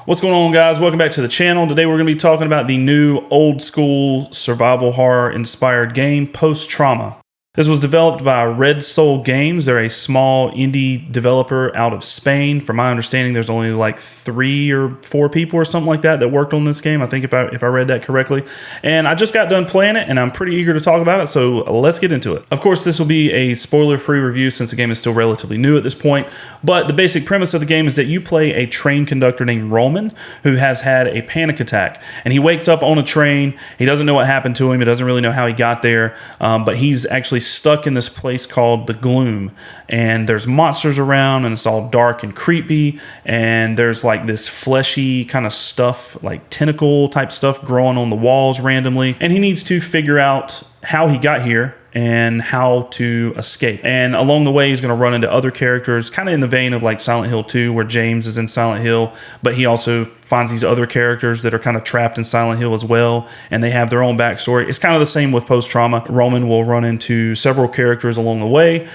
What's going on, guys? Welcome back to the channel. Today we're going to be talking about the new old school survival horror inspired game, Post Trauma. This was developed by Red Soul Games. They're a small indie developer out of Spain. From my understanding, there's only like 3 or 4 people or something like that worked on this game. I think if I read that correctly. And I just got done playing it, and I'm pretty eager to talk about it, so let's get into it. Of course, this will be a spoiler-free review since the game is still relatively new at this point. But the basic premise of the game is that you play a train conductor named Roman, who has had a panic attack. And he wakes up on a train. He doesn't know what happened to him. He doesn't really know how he got there. But he's actually stuck in this place called the Gloom, and there's monsters around, and it's all dark and creepy, and there's like this fleshy kind of stuff, like tentacle type stuff growing on the walls randomly, and he needs to figure out how he got here and how to escape. And along the way, he's going to run into other characters, kind of in the vein of like Silent Hill 2, where James is in Silent Hill, but he also finds these other characters that are kind of trapped in Silent Hill as well, and they have their own backstory. It's kind of the same with Post Trauma. Roman will run into several characters along the way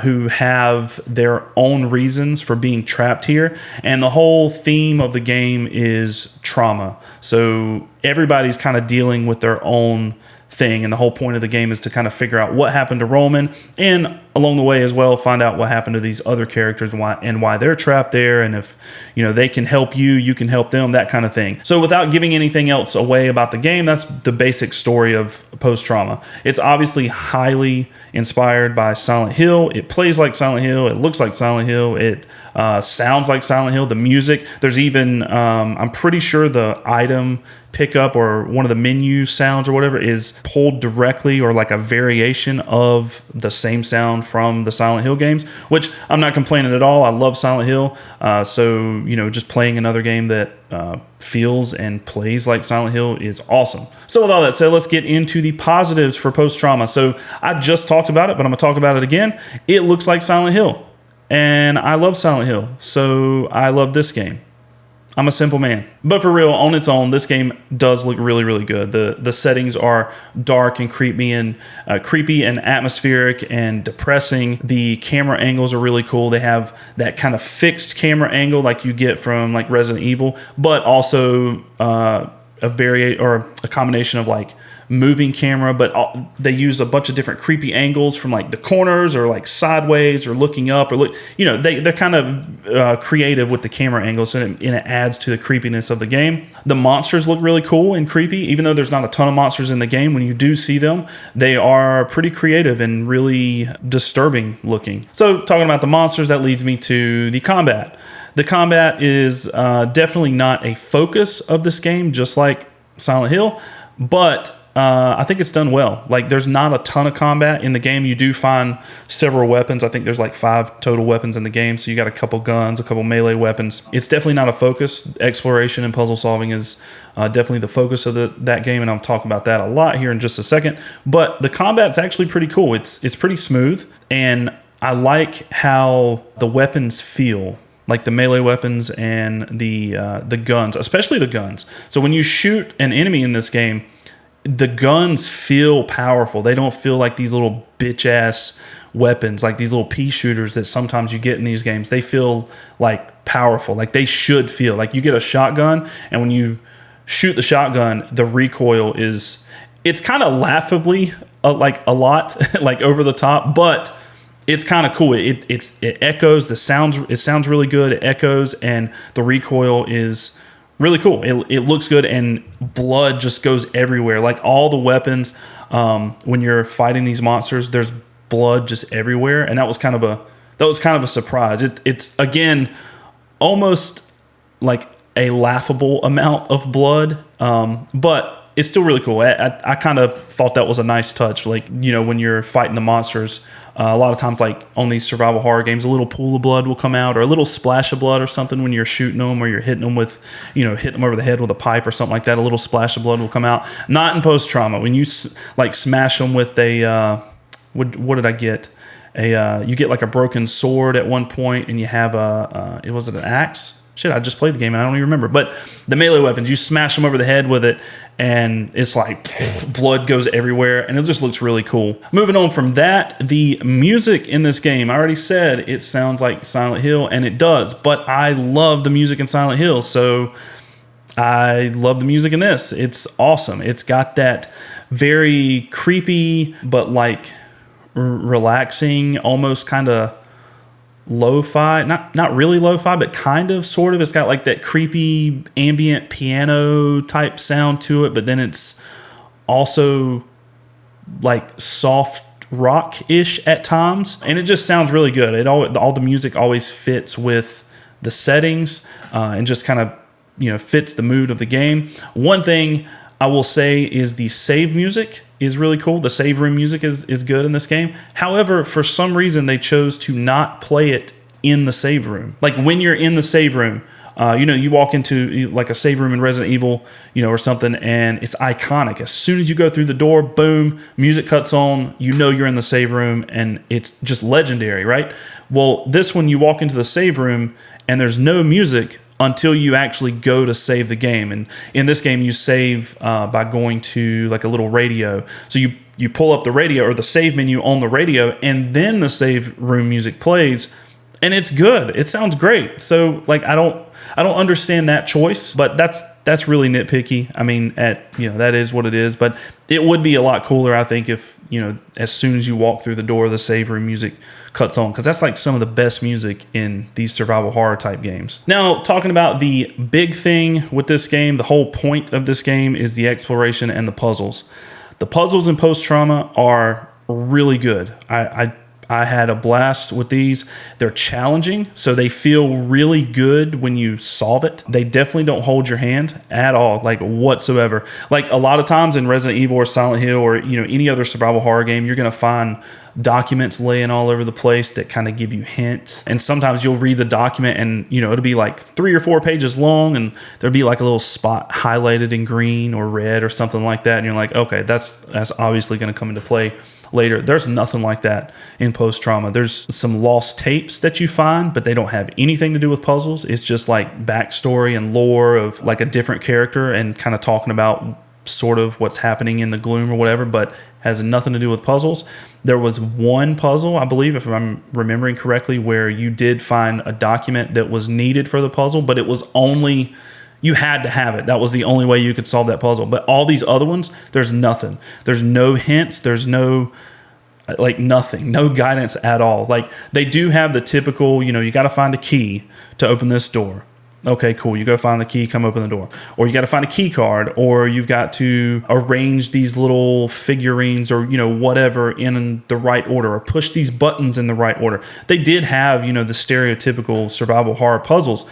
who have their own reasons for being trapped here, and the whole theme of the game is trauma. So everybody's kind of dealing with their own thing, and the whole point of the game is to kind of figure out what happened to Roman, and along the way as well find out what happened to these other characters and why they're trapped there, and if they can help you, you can help them, that kind of thing. So without giving anything else away about the game, that's the basic story of Post Trauma. It's obviously highly inspired by Silent Hill. It plays like Silent Hill. It looks like Silent Hill. It sounds like Silent Hill. The music, there's even I'm pretty sure the item pickup or one of the menu sounds or whatever is pulled directly or like a variation of the same sound from the Silent Hill games, which I'm not complaining at all. I love Silent Hill. So just playing another game that feels and plays like Silent Hill is awesome. So with all that said, let's get into the positives for Post Trauma. So I just talked about it, but I'm gonna talk about it again. It looks like Silent Hill, and I love Silent Hill, so I love this game. I'm a simple man. But for real, on its own, this game does look really, really good. The settings are dark and creepy and atmospheric and depressing. The camera angles are really cool. They have that kind of fixed camera angle like you get from like Resident Evil, but also a combination of like moving camera, but they use a bunch of different creepy angles from like the corners or like sideways or looking up or they're kind of creative with the camera angles, and it adds to the creepiness of the game. The monsters look really cool and creepy, even though there's not a ton of monsters in the game. When you do see them, they are pretty creative and really disturbing looking. So talking about the monsters, that leads me to the combat. The combat is definitely not a focus of this game, just like Silent Hill, but I think it's done well. Like, there's not a ton of combat in the game. You do find several weapons. I think there's like 5 total weapons in the game. So you got a couple guns, a couple melee weapons. It's definitely not a focus. Exploration and puzzle solving is definitely the focus of that game, and I'll talk about that a lot here in just a second. But the combat's actually pretty cool. It's pretty smooth, and I like how the weapons feel. Like the melee weapons and the guns, especially the guns. So when you shoot an enemy in this game, the guns feel powerful. They don't feel like these little bitch-ass weapons, like these little pea shooters that sometimes you get in these games. They feel like powerful, like they should feel. Like you get a shotgun, and when you shoot the shotgun, the recoil it's kind of laughably like a lot, like over the top, but it's kind of cool. It echoes, it sounds really good. It echoes, and the recoil is really cool. It looks good, and blood just goes everywhere. Like all the weapons, when you're fighting these monsters, there's blood just everywhere, and that was kind of a surprise. It's again almost like a laughable amount of blood, but it's still really cool. I kind of thought that was a nice touch. Like, when you're fighting the monsters, a lot of times, like on these survival horror games, a little pool of blood will come out, or a little splash of blood or something when you're shooting them, or you're hitting them with, hitting them over the head with a pipe or something like that. A little splash of blood will come out. Not in Post Trauma. When you like smash them with a, what did I get? You get like a broken sword at one point, and you have was it an axe? Shit, I just played the game and I don't even remember. But the melee weapons, you smash them over the head with it, and it's like blood goes everywhere, and it just looks really cool. Moving on from that, the music in this game, I already said it sounds like Silent Hill, and it does, but I love the music in Silent Hill, so I love the music in this. It's awesome. It's got that very creepy, but like relaxing, almost kind of lo-fi, not really lo-fi, but kind of, sort of. It's got like that creepy ambient piano type sound to it, but then it's also like soft rock-ish at times, and it just sounds really good. All the music always fits with the settings, and just kind of, fits the mood of the game. One thing I will say is the save music is really cool. The save room music is good in this game. However, for some reason, they chose to not play it in the save room. Like when you're in the save room, you walk into like a save room in Resident Evil, or something, and it's iconic. As soon as you go through the door, boom, music cuts on, you're in the save room, and it's just legendary, right? Well, this one, you walk into the save room, and there's no music until you actually go to save the game. And in this game, you save by going to like a little radio. So you pull up the radio or the save menu on the radio, and then the save room music plays, and it's good. It sounds great. So like I don't understand that choice, but that's really nitpicky. I mean, that is what it is. But it would be a lot cooler, I think, if as soon as you walk through the door, the save room music cuts on, because that's like some of the best music in these survival horror type games. Now, talking about the big thing with this game, the whole point of this game is the exploration and the puzzles. The puzzles in Post-Trauma are really good. I had a blast with these. They're challenging, so they feel really good when you solve it. They definitely don't hold your hand at all, like whatsoever. Like a lot of times in Resident Evil or Silent Hill or any other survival horror game, you're gonna find documents laying all over the place that kind of give you hints. And sometimes you'll read the document and it'll be like 3 or 4 pages long, and there'll be like a little spot highlighted in green or red or something like that, and you're like, okay, that's obviously going to come into play later. There's nothing like that in Post-Trauma. There's some lost tapes that you find, but they don't have anything to do with puzzles. It's just like backstory and lore of like a different character and kind of talking about sort of what's happening in the Gloom or whatever, but has nothing to do with puzzles. There was one puzzle, I believe, if I'm remembering correctly, where you did find a document that was needed for the puzzle, but it was only, you had to have it. That was the only way you could solve that puzzle. But all these other ones, there's nothing. There's no hints. There's no, like nothing, no guidance at all. Like they do have the typical, you got to find a key to open this door. Okay, cool. You go find the key, come open the door. Or you got to find a key card, or you've got to arrange these little figurines or, whatever in the right order, or push these buttons in the right order. They did have, the stereotypical survival horror puzzles,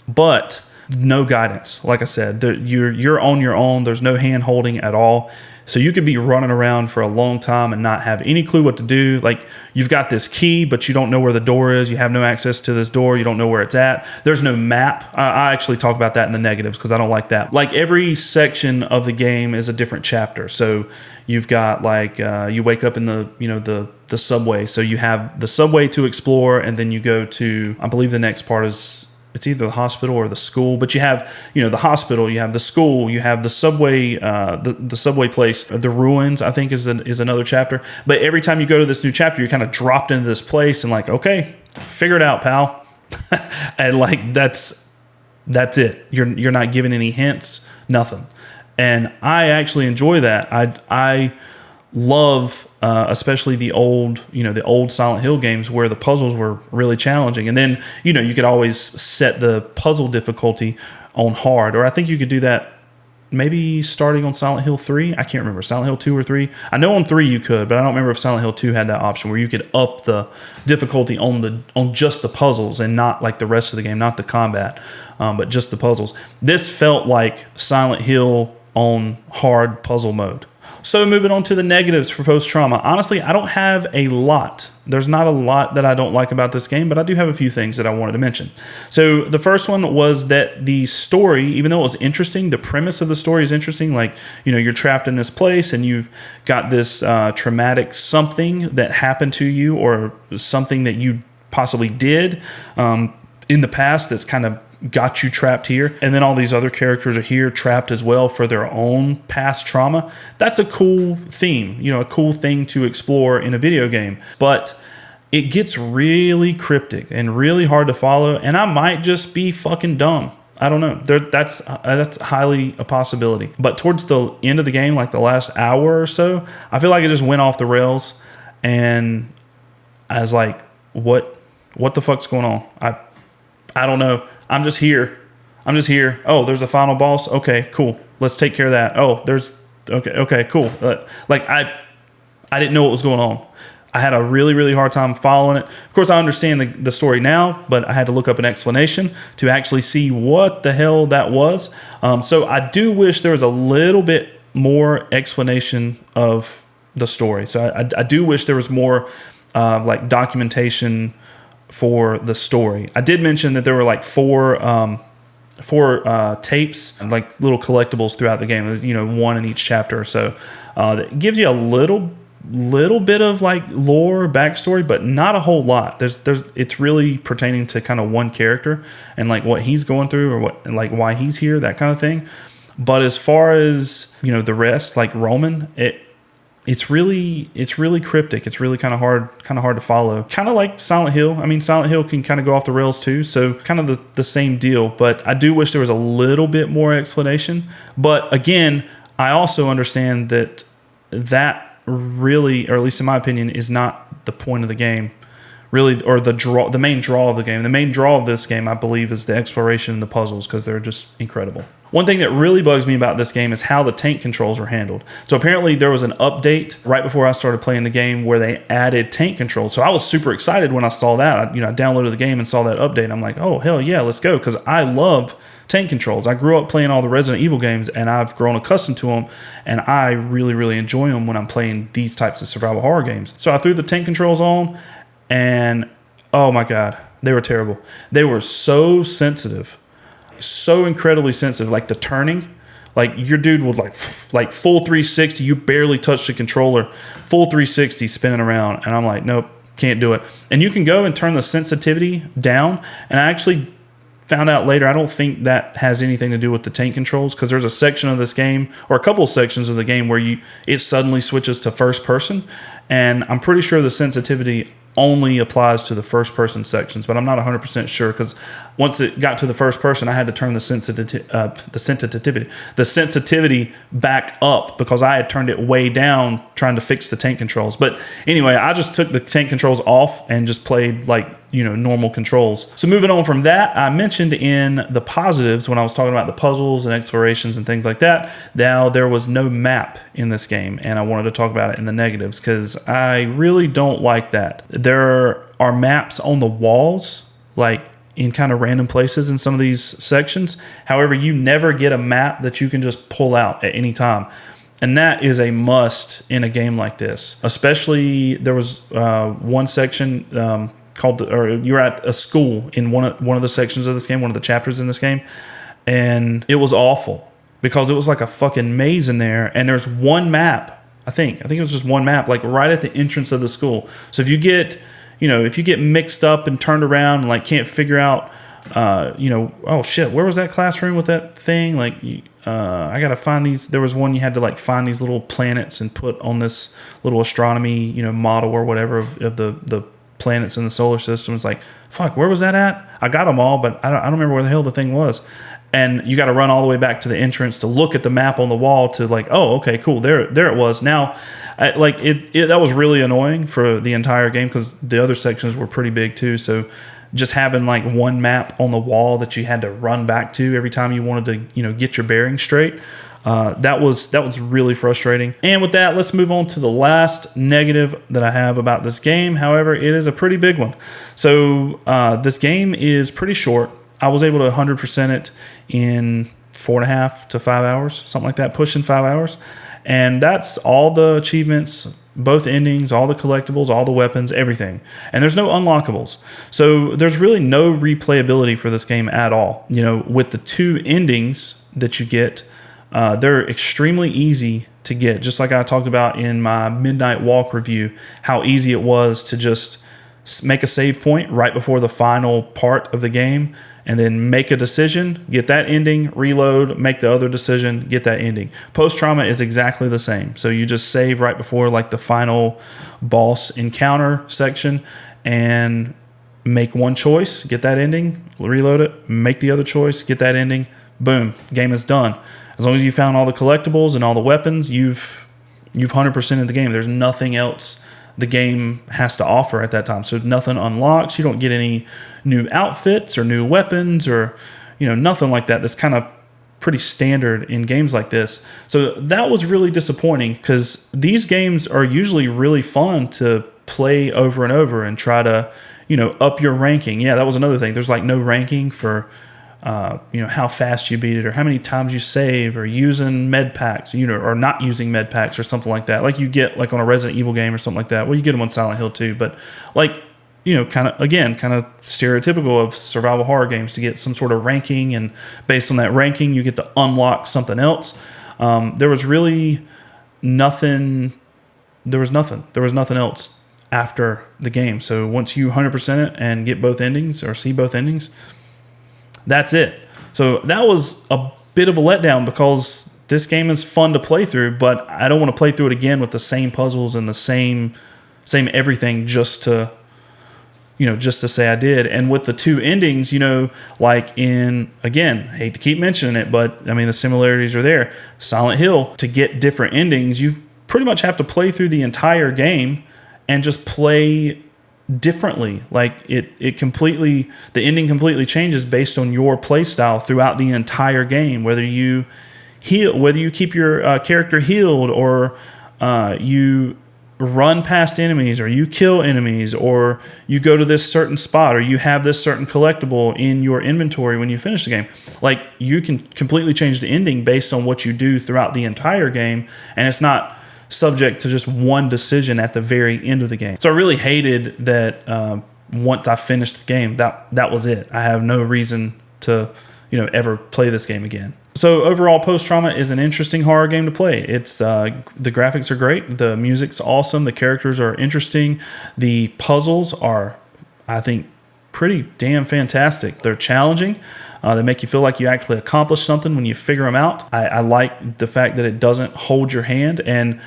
but no guidance. Like I said, you're on your own. There's no hand holding at all. So you could be running around for a long time and not have any clue what to do. Like you've got this key, but you don't know where the door is. You have no access to this door. You don't know where it's at. There's no map. I actually talk about that in the negatives because I don't like that. Like every section of the game is a different chapter. So you've got like, you wake up in the subway. So you have the subway to explore, and then you go to, I believe the next part is, it's either the hospital or the school, but you have, the hospital, you have the school, you have the subway, the subway place, the ruins, I think is another chapter. But every time you go to this new chapter, you're kind of dropped into this place and like, okay, figure it out, pal. And like, that's it. You're not given any hints, nothing. And I actually enjoy that. I love, especially the old Silent Hill games where the puzzles were really challenging. And then, you could always set the puzzle difficulty on hard, or I think you could do that maybe starting on Silent Hill 3. I can't remember, Silent Hill 2 or 3. I know on 3 you could, but I don't remember if Silent Hill 2 had that option where you could up the difficulty on just the puzzles and not like the rest of the game, not the combat, but just the puzzles. This felt like Silent Hill on hard puzzle mode. So moving on to the negatives for Post-Trauma. Honestly, I don't have a lot. There's not a lot that I don't like about this game, but I do have a few things that I wanted to mention. So the first one was that the story, even though it was interesting, the premise of the story is interesting. Like, you're trapped in this place and you've got this traumatic something that happened to you or something that you possibly did in the past that's kind of got you trapped here, and then all these other characters are here trapped as well for their own past trauma. That's a cool theme, a cool thing to explore in a video game. But it gets really cryptic and really hard to follow, and I might just be fucking dumb. I don't know. That's highly a possibility. But towards the end of the game, like the last hour or so, I feel like it just went off the rails, and I was like, what the fuck's going on? I don't know. I'm just here. Oh, there's a final boss. Okay, cool. Let's take care of that. Oh, okay, cool. Like I didn't know what was going on. I had a really, really hard time following it. Of course, I understand the story now, but I had to look up an explanation to actually see what the hell that was. So I do wish there was a little bit more explanation of the story. So I do wish there was more like documentation for the story. I did mention that there were like four tapes, like little collectibles throughout the game. There's, one in each chapter or so. That gives you a little bit of like lore backstory, but not a whole lot. It's really pertaining to kind of one character and like what he's going through or what, like why he's here, that kind of thing. But as far as the rest, like Roman, it's really cryptic. It's really kind of hard to follow. Kind of like Silent Hill. I mean, Silent Hill can kind of go off the rails too. So kind of the same deal. But I do wish there was a little bit more explanation. But again, I also understand that really, or at least in my opinion, is not the point of the game, really, or the main draw of the game. The main draw of this game, I believe, is the exploration and the puzzles, because they're just incredible. One thing that really bugs me about this game is how the tank controls are handled. So apparently there was an update right before I started playing the game where they added tank controls. So I was super excited when I saw that. I downloaded the game and saw that update. I'm like, oh, hell yeah, let's go, because I love tank controls. I grew up playing all the Resident Evil games, and I've grown accustomed to them, and I really, really enjoy them when I'm playing these types of survival horror games. So I threw the tank controls on, and oh my God, they were terrible. They were so sensitive, so incredibly sensitive. Like the turning, like your dude would like full 360, you barely touch the controller, full 360 spinning around, and I'm like, nope, can't do it. And you can go and turn the sensitivity down, and I actually found out later, I don't think that has anything to do with the tank controls, because there's a section of this game, or a couple of sections of the game, where it suddenly switches to first person, and I'm pretty sure the sensitivity only applies to the first person sections, but I'm not 100% sure, because once it got to the first person, I had to turn the sensitivity back up, because I had turned it way down trying to fix the tank controls. But anyway, I just took the tank controls off and just played like normal controls. So moving on from that, I mentioned in the positives when I was talking about the puzzles and explorations and things like that, now there was no map in this game, and I wanted to talk about it in the negatives, because I really don't like that. There are maps on the walls, like in kind of random places in some of these sections. However, you never get a map that you can just pull out at any time. And that is a must in a game like this. Especially, there was one section you're at a school in one of the sections of this game, one of the chapters in this game, and it was awful, because it was like a fucking maze in there, and there's one map. I think it was just one map, like right at the entrance of the school. So if you get mixed up and turned around and like can't figure out, oh shit, where was that classroom with that thing? Like, I gotta find these. There was one you had to like find these little planets and put on this little astronomy, model or whatever of the planets in the solar system. It's like, fuck, where was that at? I got them all, but I don't remember where the hell the thing was. And you got to run all the way back to the entrance to look at the map on the wall to like, oh, okay, cool, there it was. Now, that was really annoying for the entire game, because the other sections were pretty big too. So just having like one map on the wall that you had to run back to every time you wanted to, get your bearings straight. That was really frustrating. And with that, let's move on to the last negative that I have about this game. However, it is a pretty big one. So this game is pretty short. I was able to 100% it in 4.5 to 5 hours, something like that, pushing 5 hours. And that's all the achievements, both endings, all the collectibles, all the weapons, everything. And there's no unlockables. So there's really no replayability for this game at all. With the 2 endings that you get, they're extremely easy to get. Just like I talked about in my Midnight Walk review, how easy it was to just make a save point right before the final part of the game and then make a decision, get that ending, reload, make the other decision, get that ending. Post-trauma is exactly the same. So you just save right before like the final boss encounter section and make one choice, get that ending, reload it, make the other choice, get that ending, boom, game is done. As long as you found all the collectibles and all the weapons, you've 100%ed the game. There's nothing else the game has to offer at that time. So nothing unlocks. You don't get any new outfits or new weapons or, nothing like that. That's kind of pretty standard in games like this. So that was really disappointing because these games are usually really fun to play over and over and try to, up your ranking. Yeah, that was another thing. There's like no ranking for how fast you beat it or how many times you save or using med packs, or not using med packs or something like that. Like you get like on a Resident Evil game or something like that. Well, you get them on Silent Hill too, but like, kind of stereotypical of survival horror games to get some sort of ranking, and based on that ranking, you get to unlock something else. There was nothing else after the game. So once you 100% it and get both endings or see both endings, that's it. So that was a bit of a letdown because this game is fun to play through, but I don't want to play through it again with the same puzzles and the same everything just to say I did. And with the two endings, like in, again, hate to keep mentioning it, but I mean, the similarities are there. Silent Hill, to get different endings, you pretty much have to play through the entire game and just play differently. Like the ending completely changes based on your play style throughout the entire game, whether you keep your character healed, or you run past enemies, or you kill enemies, or you go to this certain spot, or you have this certain collectible in your inventory when you finish the game. Like you can completely change the ending based on what you do throughout the entire game, and it's not subject to just one decision at the very end of the game. So I really hated that once I finished the game, that was it. I have no reason to ever play this game again. So overall, Post-Trauma is an interesting horror game to play. It's the graphics are great, the music's awesome, the characters are interesting, the puzzles are, I think, pretty damn fantastic. They're challenging. They make you feel like you actually accomplished something when you figure them out. I like the fact that it doesn't hold your hand, and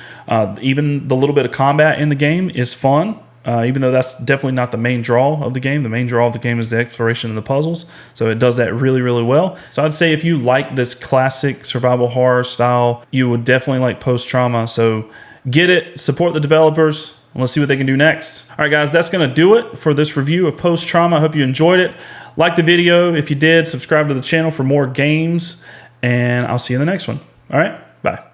even the little bit of combat in the game is fun, even though that's definitely not the main draw of the game. The main draw of the game is the exploration and the puzzles, so it does that really, really well. So I'd say if you like this classic survival horror style, you would definitely like Post-Trauma. So get it, support the developers, and let's see what they can do next. All right, guys, that's going to do it for this review of Post-Trauma. I hope you enjoyed it. Like the video if you did, subscribe to the channel for more games, and I'll see you in the next one. All right, bye.